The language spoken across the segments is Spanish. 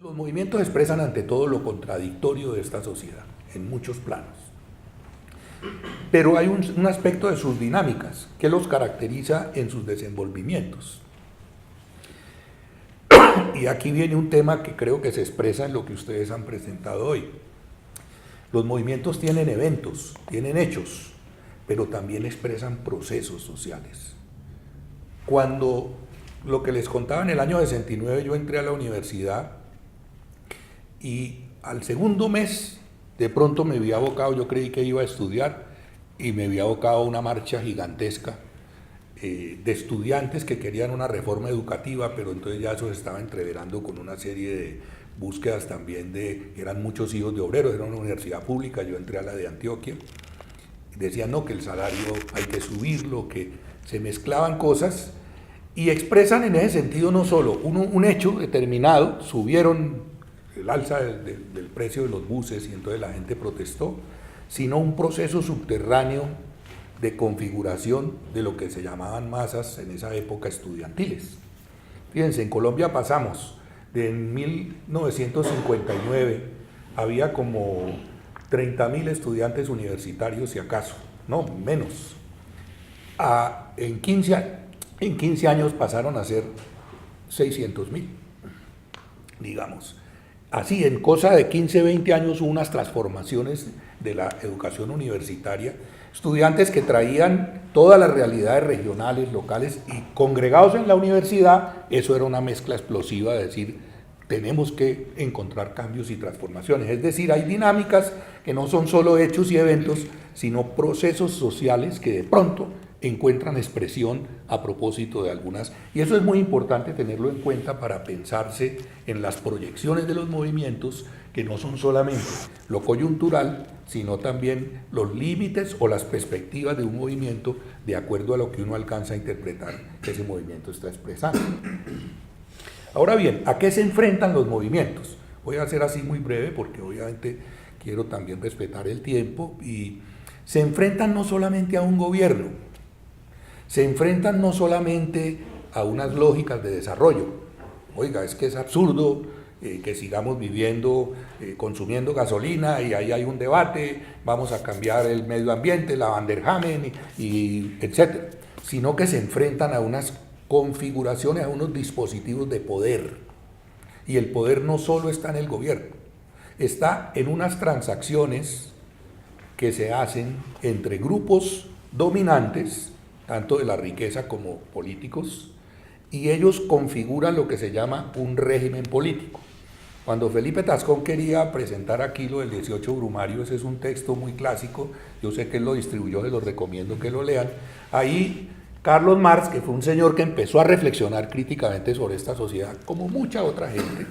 Los movimientos expresan ante todo lo contradictorio de esta sociedad, en muchos planos. Pero hay un aspecto de sus dinámicas que los caracteriza en sus desenvolvimientos. Y aquí viene un tema que creo que se expresa en lo que ustedes han presentado hoy. Los movimientos tienen eventos, tienen hechos, pero también expresan procesos sociales. Cuando lo que les contaba en el año 69, yo entré a la universidad y al segundo mes de pronto me vi abocado, yo creí que iba a estudiar y me vi abocado a una marcha gigantesca de estudiantes que querían una reforma educativa, pero entonces ya eso se estaba entreverando con una serie de búsquedas también eran muchos hijos de obreros, era una universidad pública, yo entré a la de Antioquia, y decían no, que el salario hay que subirlo, que se mezclaban cosas y expresan en ese sentido no solo un hecho determinado, subieron el alza del precio de los buses y entonces la gente protestó, sino un proceso subterráneo de configuración de lo que se llamaban masas en esa época estudiantiles. Fíjense, en Colombia pasamos de 1959, había como 30.000 estudiantes universitarios, si acaso, no, menos. En 15 años pasaron a ser 600.000, digamos. Así, en cosa de 15, 20 años hubo unas transformaciones de la educación universitaria, estudiantes que traían todas las realidades regionales, locales, y congregados en la universidad, eso era una mezcla explosiva de decir, tenemos que encontrar cambios y transformaciones. Es decir, hay dinámicas que no son solo hechos y eventos, sino procesos sociales que de pronto encuentran expresión a propósito de algunas, y eso es muy importante tenerlo en cuenta para pensarse en las proyecciones de los movimientos, que no son solamente lo coyuntural, sino también los límites o las perspectivas de un movimiento de acuerdo a lo que uno alcanza a interpretar que ese movimiento está expresando. Ahora bien, ¿a qué se enfrentan los movimientos? Voy a hacer así muy breve porque obviamente quiero también respetar el tiempo, y se enfrentan no solamente a un gobierno, se enfrentan no solamente a unas lógicas de desarrollo. Oiga, es que es absurdo que sigamos viviendo, consumiendo gasolina, y ahí hay un debate, vamos a cambiar el medio ambiente, la Van der Hamen, y etcétera, sino que se enfrentan a unas configuraciones, a unos dispositivos de poder. Y el poder no solo está en el gobierno, está en unas transacciones que se hacen entre grupos dominantes, tanto de la riqueza como políticos, y ellos configuran lo que se llama un régimen político. Cuando Felipe Tascón quería presentar aquí lo del 18 Brumario, ese es un texto muy clásico, yo sé que él lo distribuyó, se los recomiendo que lo lean. Ahí Carlos Marx, que fue un señor que empezó a reflexionar críticamente sobre esta sociedad, como mucha otra gente,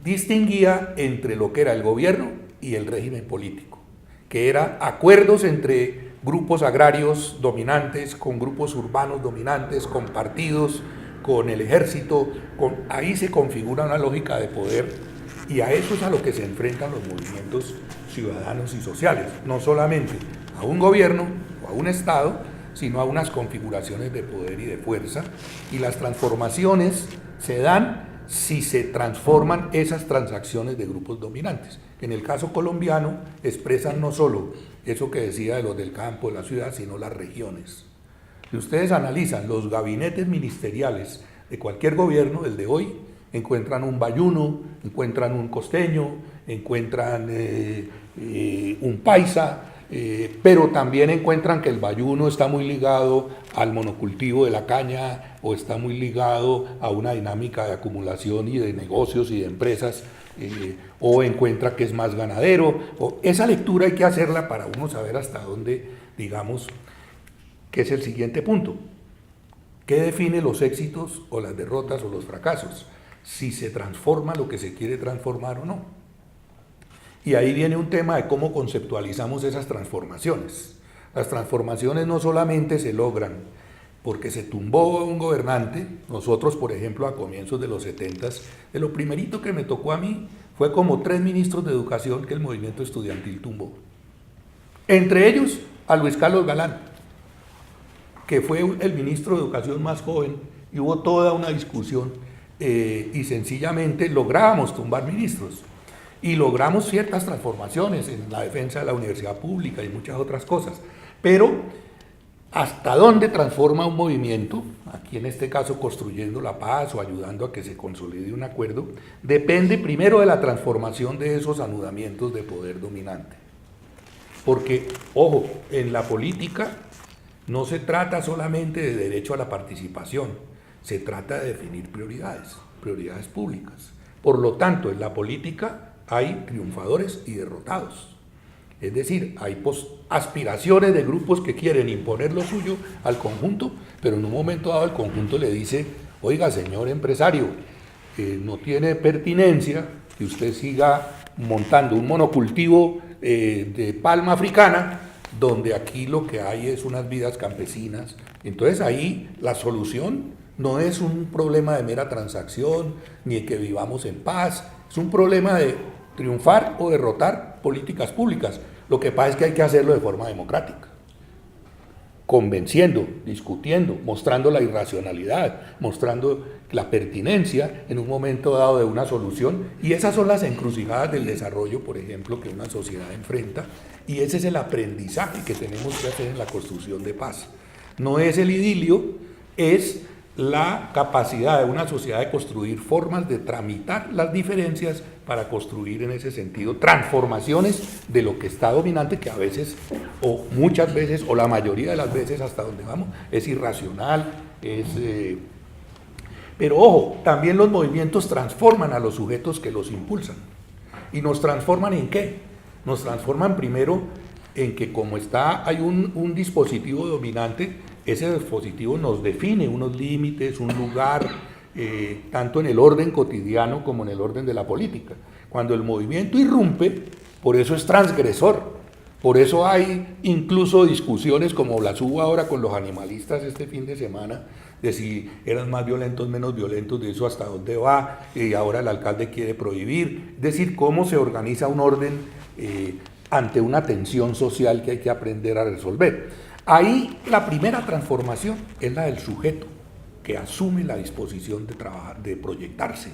distinguía entre lo que era el gobierno y el régimen político, que eran acuerdos entre grupos agrarios dominantes, con grupos urbanos dominantes, con partidos, con el ejército, ahí se configura una lógica de poder, y a eso es a lo que se enfrentan los movimientos ciudadanos y sociales, no solamente a un gobierno o a un Estado, sino a unas configuraciones de poder y de fuerza, y las transformaciones se dan si se transforman esas transacciones de grupos dominantes. En el caso colombiano expresan no solo eso que decía de los del campo, de la ciudad, sino las regiones. Si ustedes analizan los gabinetes ministeriales de cualquier gobierno, el de hoy, encuentran un bayuno, encuentran un costeño, encuentran un paisa, pero también encuentran que el bayuno está muy ligado al monocultivo de la caña, o está muy ligado a una dinámica de acumulación y de negocios y de empresas, o encuentra que es más ganadero. Esa lectura hay que hacerla para uno saber hasta dónde, digamos, que es el siguiente punto. ¿Qué define los éxitos o las derrotas o los fracasos? Si se transforma lo que se quiere transformar o no. Y ahí viene un tema de cómo conceptualizamos esas transformaciones. Las transformaciones no solamente se logran porque se tumbó un gobernante. Nosotros, por ejemplo, a comienzos de los 70s, de lo primerito que me tocó a mí fue como 3 ministros de educación que el movimiento estudiantil tumbó. Entre ellos, a Luis Carlos Galán, que fue el ministro de Educación más joven, y hubo toda una discusión y sencillamente lográbamos tumbar ministros y logramos ciertas transformaciones en la defensa de la universidad pública y muchas otras cosas, pero hasta dónde transforma un movimiento, aquí en este caso construyendo la paz o ayudando a que se consolide un acuerdo, depende primero de la transformación de esos anudamientos de poder dominante. Porque, ojo, en la política no se trata solamente de derecho a la participación, se trata de definir prioridades públicas. Por lo tanto, en la política hay triunfadores y derrotados. Es decir, hay aspiraciones de grupos que quieren imponer lo suyo al conjunto, pero en un momento dado el conjunto le dice, oiga, señor empresario, no tiene pertinencia que usted siga montando un monocultivo de palma africana, donde aquí lo que hay es unas vidas campesinas. Entonces ahí la solución no es un problema de mera transacción, ni de que vivamos en paz, es un problema de triunfar o derrotar políticas públicas. Lo que pasa es que hay que hacerlo de forma democrática, convenciendo, discutiendo, mostrando la irracionalidad, mostrando la pertinencia en un momento dado de una solución, y esas son las encrucijadas del desarrollo, por ejemplo, que una sociedad enfrenta, y ese es el aprendizaje que tenemos que hacer en la construcción de paz. No es el idilio, es la capacidad de una sociedad de construir formas de tramitar las diferencias para construir en ese sentido transformaciones de lo que está dominante, que a veces, o muchas veces, o la mayoría de las veces hasta donde vamos, es irracional, pero ojo, también los movimientos transforman a los sujetos que los impulsan. ¿Y nos transforman en qué? Nos transforman primero en que como hay un dispositivo dominante, ese dispositivo nos define unos límites, un lugar, tanto en el orden cotidiano como en el orden de la política. Cuando el movimiento irrumpe, por eso es transgresor, por eso hay incluso discusiones como las hubo ahora con los animalistas este fin de semana, de si eran más violentos, menos violentos, de eso hasta dónde va, y ahora el alcalde quiere prohibir, es decir, cómo se organiza un orden ante una tensión social que hay que aprender a resolver. Ahí la primera transformación es la del sujeto, que asume la disposición de trabajar, de proyectarse,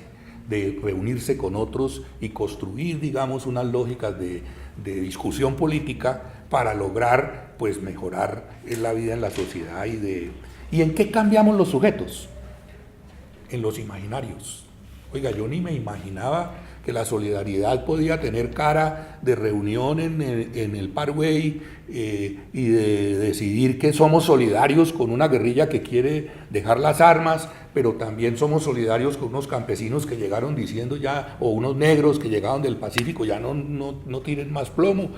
de reunirse con otros y construir, digamos, unas lógicas de discusión política para lograr, pues, mejorar la vida en la sociedad. ¿Y en qué cambiamos los sujetos? En los imaginarios. Oiga, yo ni me imaginaba que la solidaridad podía tener cara de reunión en el Parkway y de decidir que somos solidarios con una guerrilla que quiere dejar las armas, pero también somos solidarios con unos campesinos que llegaron diciendo ya, o unos negros que llegaron del Pacífico, ya no tiren más plomo.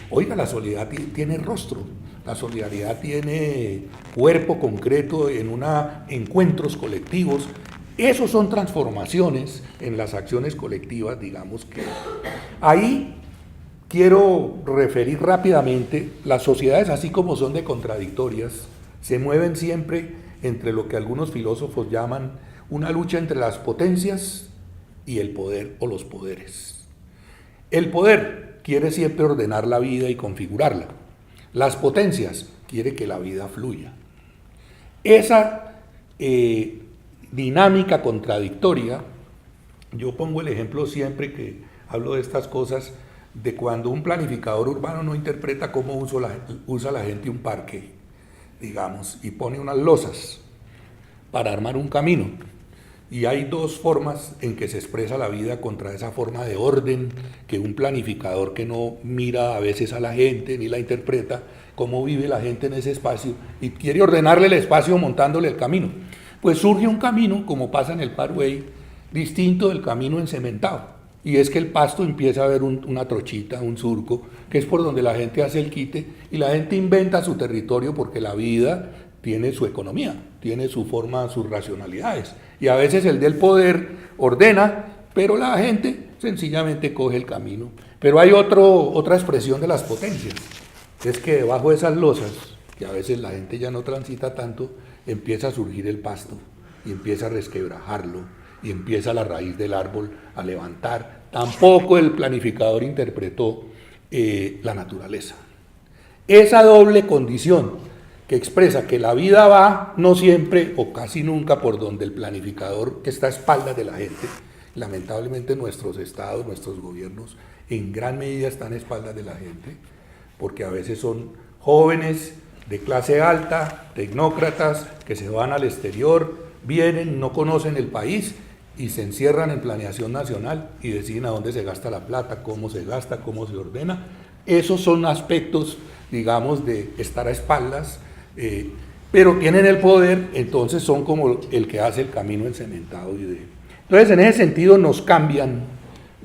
Oiga, la solidaridad tiene rostro, la solidaridad tiene cuerpo concreto en encuentros colectivos. Esos son transformaciones en las acciones colectivas, digamos que. Ahí quiero referir rápidamente, las sociedades, así como son de contradictorias, se mueven siempre entre lo que algunos filósofos llaman una lucha entre las potencias y el poder o los poderes. El poder quiere siempre ordenar la vida y configurarla. Las potencias quiere que la vida fluya. Esa dinámica contradictoria, yo pongo el ejemplo siempre que hablo de estas cosas, de cuando un planificador urbano no interpreta cómo usa la gente un parque, digamos, y pone unas losas para armar un camino. Y hay dos formas en que se expresa la vida contra esa forma de orden que un planificador que no mira a veces a la gente ni la interpreta, cómo vive la gente en ese espacio y quiere ordenarle el espacio montándole el camino. Pues surge un camino, como pasa en el Parkway, distinto del camino encementado. Y es que el pasto empieza a ver una trochita, un surco, que es por donde la gente hace el quite, y la gente inventa su territorio porque la vida tiene su economía, tiene su forma, sus racionalidades. Y a veces el del poder ordena, pero la gente sencillamente coge el camino. Pero hay otra expresión de las potencias, es que debajo de esas losas, que a veces la gente ya no transita tanto, empieza a surgir el pasto y empieza a resquebrajarlo y empieza la raíz del árbol a levantar. Tampoco el planificador interpretó la naturaleza. Esa doble condición que expresa que la vida va no siempre o casi nunca por donde el planificador que está a espaldas de la gente. Lamentablemente nuestros estados, nuestros gobiernos en gran medida están a espaldas de la gente, porque a veces son jóvenes de clase alta, tecnócratas, que se van al exterior, vienen, no conocen el país y se encierran en planeación nacional y deciden a dónde se gasta la plata, cómo se gasta, cómo se ordena. Esos son aspectos, digamos, de estar a espaldas, pero tienen el poder, entonces son como el que hace el camino encementado. Entonces, en ese sentido, nos cambian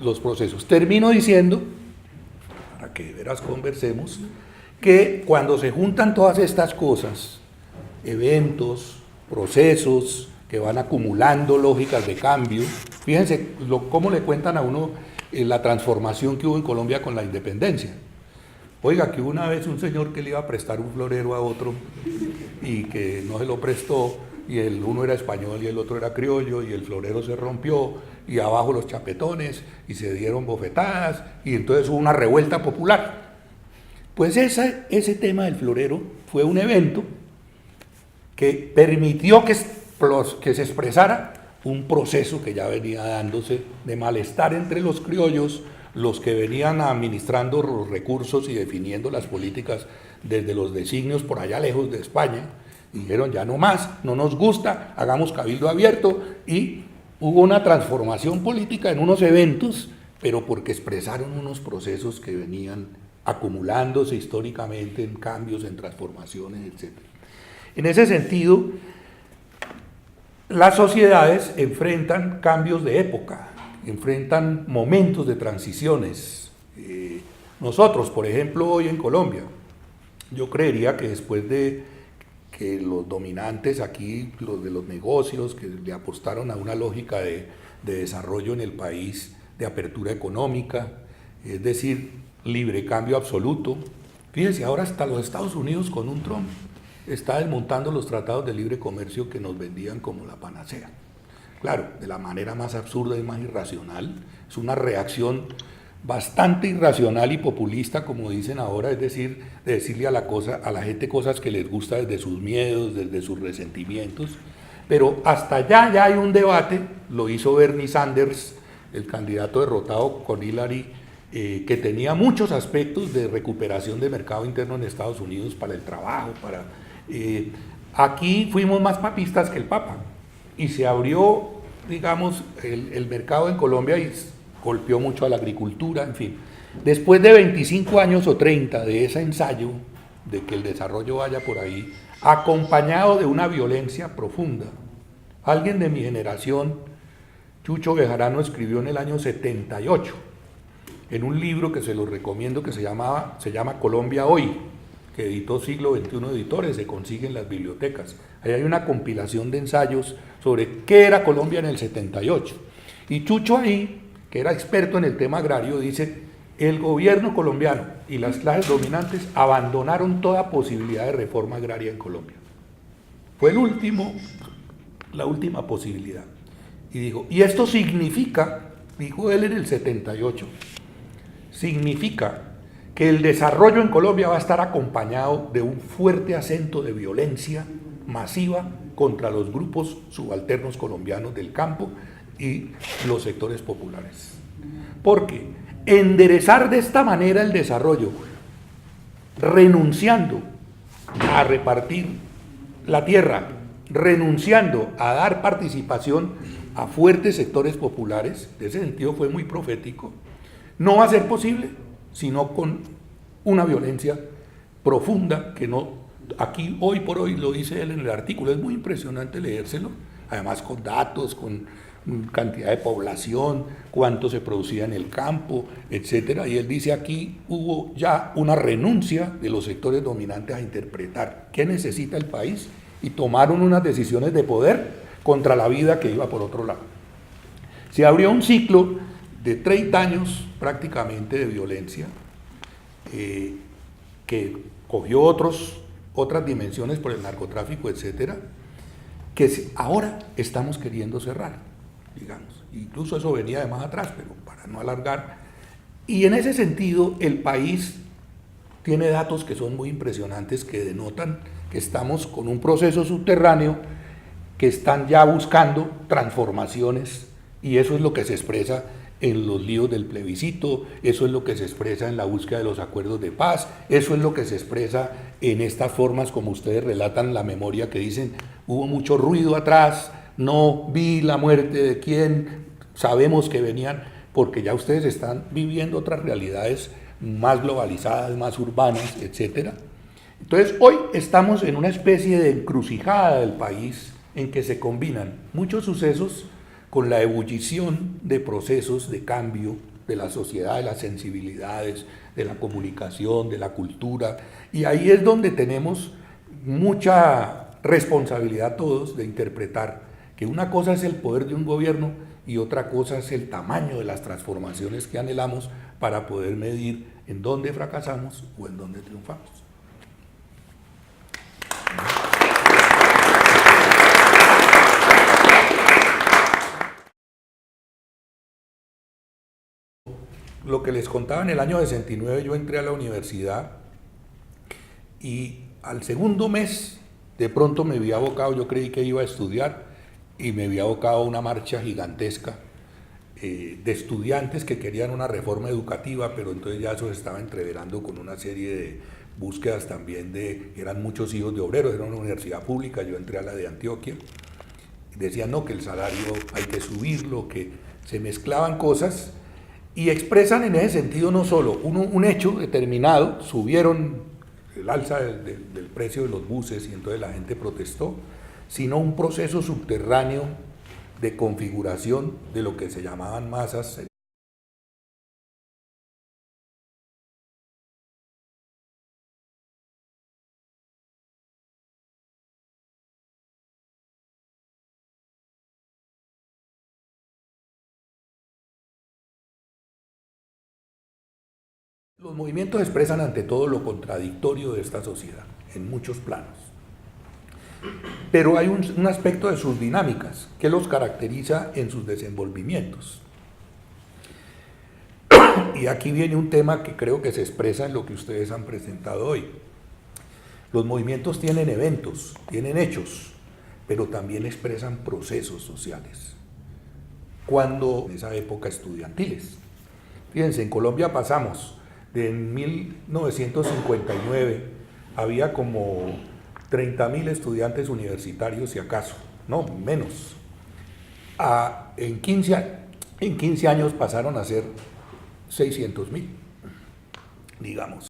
los procesos. Termino diciendo, para que de veras conversemos, que cuando se juntan todas estas cosas, eventos, procesos que van acumulando lógicas de cambio, fíjense cómo le cuentan a uno la transformación que hubo en Colombia con la independencia. Oiga, que una vez un señor que le iba a prestar un florero a otro y que no se lo prestó, y el uno era español y el otro era criollo, y el florero se rompió, y abajo los chapetones, y se dieron bofetadas, y entonces hubo una revuelta popular. Pues ese tema del florero fue un evento que permitió que se expresara un proceso que ya venía dándose de malestar entre los criollos, los que venían administrando los recursos y definiendo las políticas desde los designios por allá lejos de España. Dijeron, ya no más, no nos gusta, hagamos cabildo abierto, y hubo una transformación política en unos eventos, pero porque expresaron unos procesos que venían acumulándose históricamente en cambios, en transformaciones, etc. En ese sentido, las sociedades enfrentan cambios de época, enfrentan momentos de transiciones. Nosotros, por ejemplo, hoy en Colombia, yo creería que después de que los dominantes aquí, los de los negocios, que le apostaron a una lógica de desarrollo en el país, de apertura económica, es decir, libre cambio absoluto. Fíjense, ahora hasta los Estados Unidos con un Trump está desmontando los tratados de libre comercio que nos vendían como la panacea. Claro, de la manera más absurda y más irracional, es una reacción bastante irracional y populista, como dicen ahora, es decir, de decirle a la gente cosas que les gusta desde sus miedos, desde sus resentimientos, pero hasta allá ya hay un debate, lo hizo Bernie Sanders, el candidato derrotado con Hillary, que tenía muchos aspectos de recuperación de mercado interno en Estados Unidos para el trabajo, aquí fuimos más papistas que el Papa, y se abrió, digamos, el mercado en Colombia y golpeó mucho a la agricultura, en fin. Después de 25 años o 30 de ese ensayo, de que el desarrollo vaya por ahí, acompañado de una violencia profunda. Alguien de mi generación, Chucho Bejarano, escribió en el año 78, en un libro que se los recomiendo, que se llama Colombia Hoy, que editó Siglo XXI Editores, se consigue en las bibliotecas. Ahí hay una compilación de ensayos sobre qué era Colombia en el 78. Y Chucho ahí, que era experto en el tema agrario, dice: el gobierno colombiano y las clases dominantes abandonaron toda posibilidad de reforma agraria en Colombia. Fue la última posibilidad. Y dijo, y esto significa, dijo él en el 78, significa que el desarrollo en Colombia va a estar acompañado de un fuerte acento de violencia masiva contra los grupos subalternos colombianos del campo y los sectores populares. Porque enderezar de esta manera el desarrollo, renunciando a repartir la tierra, renunciando a dar participación a fuertes sectores populares, en ese sentido fue muy profético, no va a ser posible sino con una violencia profunda que no, aquí hoy por hoy lo dice él en el artículo, es muy impresionante leérselo, además con datos, con cantidad de población, cuánto se producía en el campo, etcétera, y él dice aquí hubo ya una renuncia de los sectores dominantes a interpretar qué necesita el país y tomaron unas decisiones de poder contra la vida que iba por otro lado. Se abrió un ciclo de 30 años prácticamente de violencia, que cogió otras dimensiones por el narcotráfico, etcétera, que ahora estamos queriendo cerrar, digamos. Incluso eso venía de más atrás, pero para no alargar. Y en ese sentido, el país tiene datos que son muy impresionantes, que denotan que estamos con un proceso subterráneo que están ya buscando transformaciones, y eso es lo que se expresa en los líos del plebiscito, eso es lo que se expresa en la búsqueda de los acuerdos de paz, eso es lo que se expresa en estas formas como ustedes relatan la memoria, que dicen hubo mucho ruido atrás, no vi la muerte de quién, sabemos que venían, porque ya ustedes están viviendo otras realidades más globalizadas, más urbanas, etc. Entonces hoy estamos en una especie de encrucijada del país en que se combinan muchos sucesos con la ebullición de procesos de cambio de la sociedad, de las sensibilidades, de la comunicación, de la cultura, y ahí es donde tenemos mucha responsabilidad todos de interpretar que una cosa es el poder de un gobierno y otra cosa es el tamaño de las transformaciones que anhelamos para poder medir en dónde fracasamos o en dónde triunfamos. Lo que les contaba, en el año 69 yo entré a la universidad y al segundo mes de pronto me vi abocado, yo creí que iba a estudiar y me vi abocado a una marcha gigantesca de estudiantes que querían una reforma educativa, pero entonces ya eso se estaba entreverando con una serie de búsquedas también eran muchos hijos de obreros, era una universidad pública, yo entré a la de Antioquia, y decían no, que el salario hay que subirlo, que se mezclaban cosas, y expresan en ese sentido no solo un hecho determinado, subieron el alza del precio de los buses y entonces la gente protestó, sino un proceso subterráneo de configuración de lo que se llamaban masas. Los movimientos expresan ante todo lo contradictorio de esta sociedad, en muchos planos. Pero hay un aspecto de sus dinámicas que los caracteriza en sus desenvolvimientos. Y aquí viene un tema que creo que se expresa en lo que ustedes han presentado hoy. Los movimientos tienen eventos, tienen hechos, pero también expresan procesos sociales. Cuando en esa época estudiantiles. Fíjense, en Colombia pasamos de 1959, había como 30.000 estudiantes universitarios, si acaso, no, menos. En 15 años pasaron a ser 600.000, digamos.